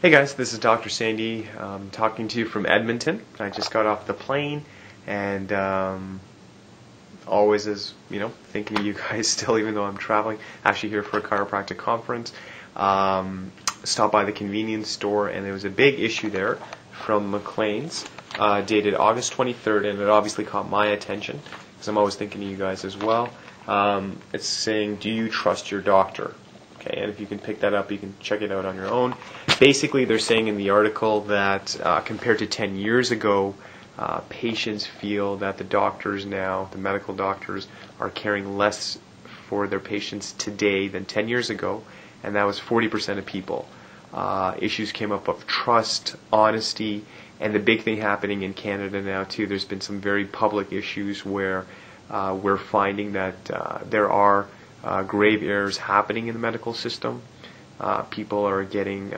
Hey guys, this is Dr. Sandy talking to you from Edmonton. I just got off the plane and always thinking of you guys still, even though I'm traveling, actually here for a chiropractic conference. Stopped by the convenience store and there was a big issue there from McLean's dated August 23rd, and it obviously caught my attention because I'm always thinking of you guys as well. It's saying, do you trust your doctor? Okay, and if you can pick that up, you can check it out on your own. Basically, they're saying in the article that compared to 10 years ago, patients feel that the doctors now, the medical doctors, are caring less for their patients today than 10 years ago, and that was 40% of people. Issues came up of trust, honesty, and the big thing happening in Canada now too, there's been some very public issues where we're finding that there are grave errors happening in the medical system. People are getting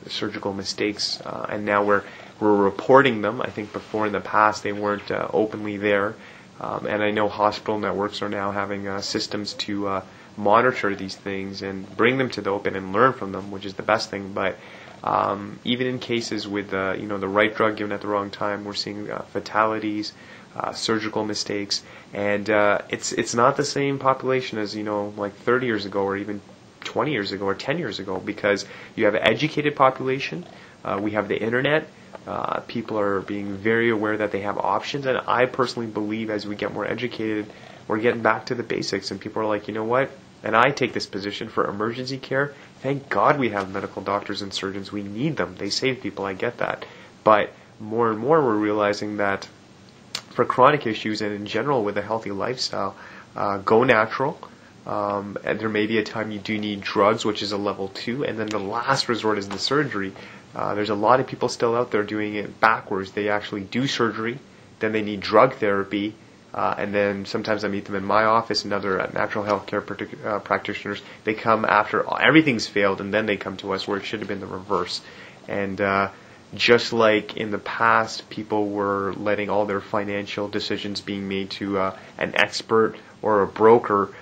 surgical mistakes, and now we're reporting them. I think before in the past they weren't openly there, and I know hospital networks are now having systems to monitor these things and bring them to the open and learn from them, which is the best thing. But even in cases with the right drug given at the wrong time, we're seeing fatalities, surgical mistakes, and it's not the same population as like 30 years ago or even 20 years ago or 10 years ago, because you have an educated population, we have the internet, people are being very aware that they have options, and I personally believe as we get more educated, we're getting back to the basics, and people are like, you know what, and I take this position for emergency care, thank God we have medical doctors and surgeons, we need them, they save people, I get that, but more and more we're realizing that for chronic issues and in general with a healthy lifestyle, go natural. And there may be a time you do need drugs, which is a level 2, and then the last resort is the surgery. There's a lot of people still out there doing it backwards. They actually do surgery, then they need drug therapy, and then sometimes I meet them in my office and other natural health care practitioners. They come after everything's failed, and then they come to us, where it should have been the reverse. And just like in the past, people were letting all their financial decisions being made to an expert or a broker,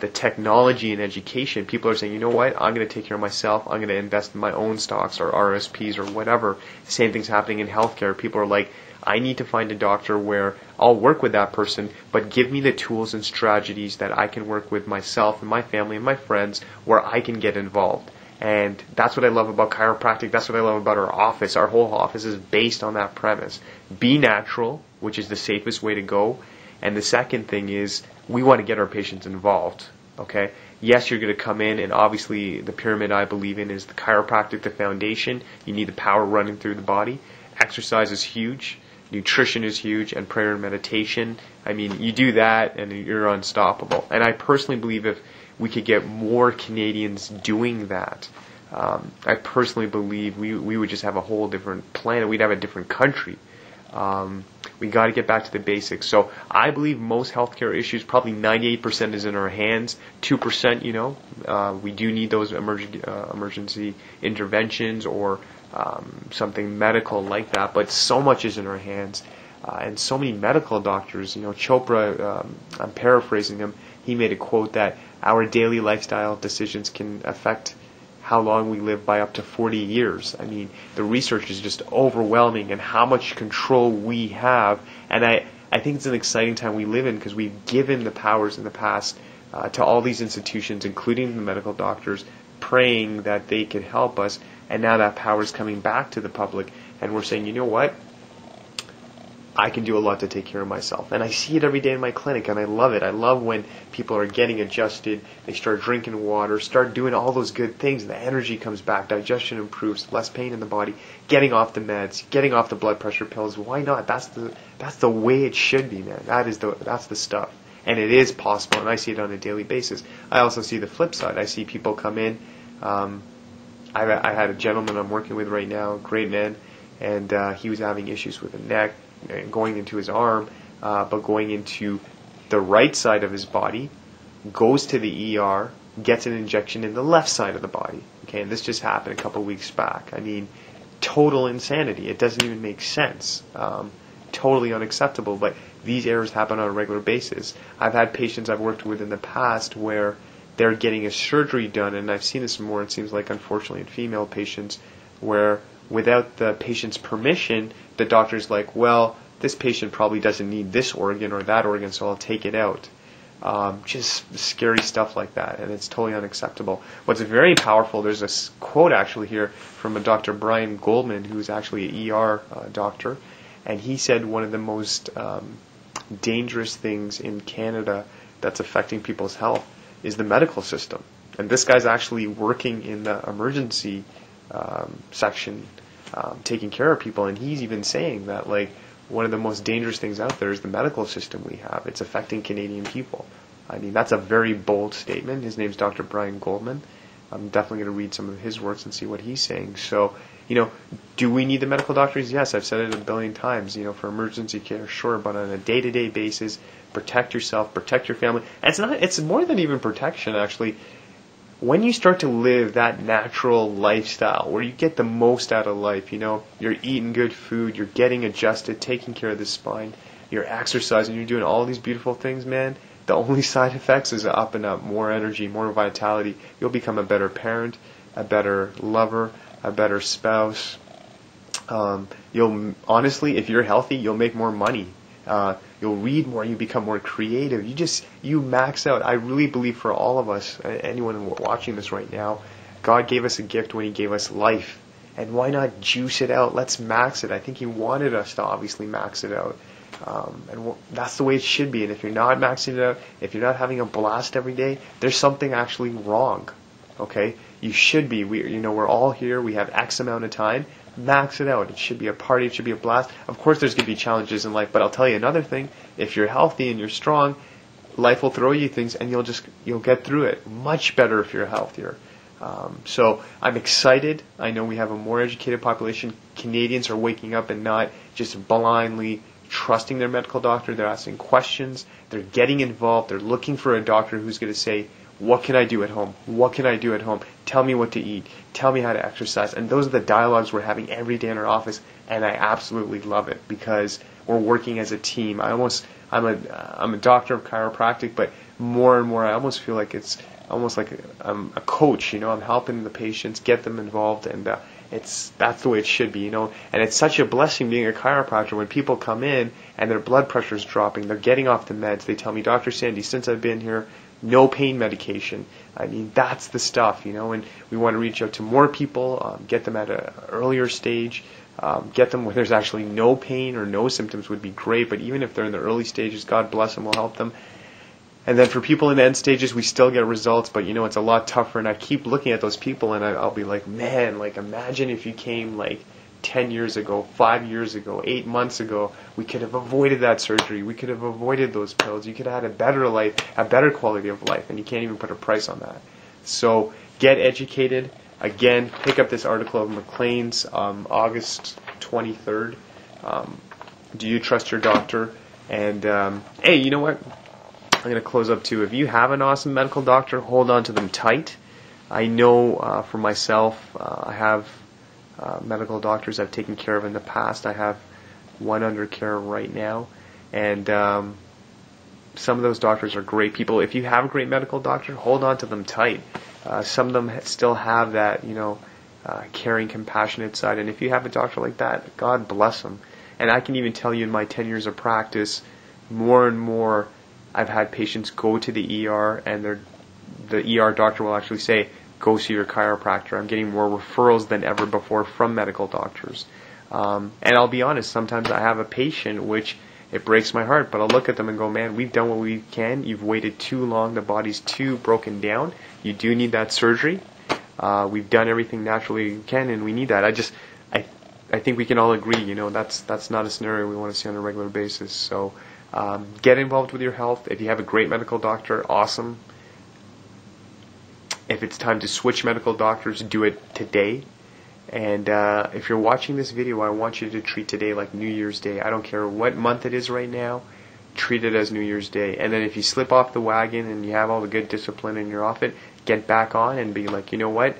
the technology and education, people are saying, you know what, I'm going to take care of myself, I'm going to invest in my own stocks or RSPs or whatever. Same thing's happening in healthcare. People are like, I need to find a doctor where I'll work with that person, but give me the tools and strategies that I can work with myself and my family and my friends, where I can get involved. And that's what I love about chiropractic. That's what I love about our office. Our whole office is based on that premise. Be natural, which is the safest way to go. And the second thing is, we want to get our patients involved. Okay? Yes, you're going to come in, and obviously the pyramid I believe in is the chiropractic, the foundation. You need the power running through the body. Exercise is huge. Nutrition is huge, and prayer and meditation. I mean, you do that and you're unstoppable. And I personally believe if we could get more Canadians doing that, I personally believe we would just have a whole different planet. We'd have a different country. We got to get back to the basics. So I believe most healthcare issues, probably 98% is in our hands. 2%, we do need those emergency interventions or something medical like that. But so much is in our hands. And so many medical doctors, Chopra, I'm paraphrasing him, he made a quote that our daily lifestyle decisions can affect how long we live by up to 40 years. I mean, the research is just overwhelming, and how much control we have. And I think it's an exciting time we live in, because we've given the powers in the past to all these institutions, including the medical doctors, praying that they could help us. And now that power is coming back to the public, and we're saying, you know what? I can do a lot to take care of myself. And I see it every day in my clinic, and I love it. I love when people are getting adjusted, they start drinking water, start doing all those good things, and the energy comes back, digestion improves, less pain in the body, getting off the meds, getting off the blood pressure pills. Why not? That's the way it should be, man. That's the stuff. And it is possible, and I see it on a daily basis. I also see the flip side. I see people come in. I had a gentleman I'm working with right now, great man, and he was having issues with the neck, going into his arm, but going into the right side of his body, goes to the ER, gets an injection in the left side of the body. Okay, and this just happened a couple of weeks back. I mean, total insanity. It doesn't even make sense. Totally unacceptable, but these errors happen on a regular basis. I've had patients I've worked with in the past where they're getting a surgery done, and I've seen this more, it seems like, unfortunately, in female patients, where without the patient's permission, the doctor's like, well, this patient probably doesn't need this organ or that organ, so I'll take it out. Just scary stuff like that, and it's totally unacceptable. What's very powerful, there's a quote actually here from a Dr. Brian Goldman, who's actually an ER doctor, and he said one of the most dangerous things in Canada that's affecting people's health is the medical system. And this guy's actually working in the emergency section, taking care of people, and he's even saying that, like, one of the most dangerous things out there is the medical system we have. It's affecting Canadian people. I mean, that's a very bold statement. His name's Dr. Brian Goldman. I'm definitely going to read some of his works and see what he's saying. So, do we need the medical doctors? Yes, I've said it a billion times. For emergency care, sure, but on a day-to-day basis, protect yourself, protect your family. And it's more than even protection, actually. When you start to live that natural lifestyle where you get the most out of life, you're eating good food, you're getting adjusted, taking care of the spine, you're exercising, you're doing all these beautiful things, man, the only side effects is up and up, more energy, more vitality. You'll become a better parent, a better lover, a better spouse. You'll honestly, if you're healthy, you'll make more money. You'll read more, you become more creative. You max out. I really believe for all of us, anyone watching this right now, God gave us a gift when He gave us life. And why not juice it out? Let's max it. I think He wanted us to obviously max it out. That's the way it should be. And if you're not maxing it out, if you're not having a blast every day, there's something actually wrong. Okay? You should be. We're all here. We have X amount of time. Max it out. It should be a party. It should be a blast. Of course, there's going to be challenges in life, but I'll tell you another thing. If you're healthy and you're strong, life will throw you things, and you'll get through it. Much better if you're healthier. So I'm excited. I know we have a more educated population. Canadians are waking up and not just blindly trusting their medical doctor. They're asking questions. They're getting involved. They're looking for a doctor who's going to say, what can I do at home? What can I do at home? Tell me what to eat. Tell me how to exercise. And those are the dialogues we're having every day in our office, and I absolutely love it because we're working as a team. I'm a doctor of chiropractic, but more and more I almost feel like it's almost like I'm a coach. I'm helping the patients, get them involved, and that's the way it should be. And it's such a blessing being a chiropractor when people come in and their blood pressure's dropping, they're getting off the meds. They tell me, Dr. Sandy, since I've been here, no pain medication. I mean, that's the stuff, and we want to reach out to more people, get them at an earlier stage, get them where there's actually no pain or no symptoms would be great, but even if they're in the early stages, God bless them, we'll help them. And then for people in the end stages, we still get results, but it's a lot tougher, and I keep looking at those people, and I'll be like, man, imagine if you came 10 years ago, 5 years ago, 8 months ago, we could have avoided that surgery. We could have avoided those pills. You could have had a better life, a better quality of life, and you can't even put a price on that. So get educated. Again, pick up this article of McLean's, August 23rd. Do you trust your doctor? And hey, you know what? I'm going to close up too. If you have an awesome medical doctor, hold on to them tight. I know for myself, I have medical doctors I've taken care of in the past. I have one under care right now, and some of those doctors are great people. If you have a great medical doctor, hold on to them tight. Some of them still have that, caring, compassionate side, and if you have a doctor like that, God bless them. And I can even tell you in my 10 years of practice, more and more I've had patients go to the ER, and the ER doctor will actually say, go see your chiropractor. I'm getting more referrals than ever before from medical doctors. And I'll be honest, sometimes I have a patient which it breaks my heart, but I'll look at them and go, man, we've done what we can. You've waited too long. The body's too broken down. You do need that surgery. We've done everything naturally we can, and we need that. I think we can all agree, that's not a scenario we want to see on a regular basis. So get involved with your health. If you have a great medical doctor, awesome. If it's time to switch medical doctors, do it today. And if you're watching this video, I want you to treat today like New Year's Day. I don't care what month it is right now, treat it as New Year's Day. And then if you slip off the wagon and you have all the good discipline and you're off it, get back on and be like, you know what?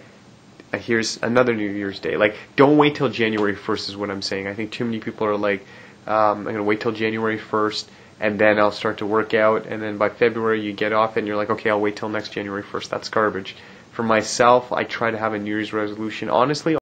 Here's another New Year's Day. Don't wait till January 1st is what I'm saying. I think too many people are like, I'm going to wait till January 1st and then I'll start to work out. And then by February you get off and you're like, okay, I'll wait till next January 1st. That's garbage. For myself, I try to have a New Year's resolution. Honestly,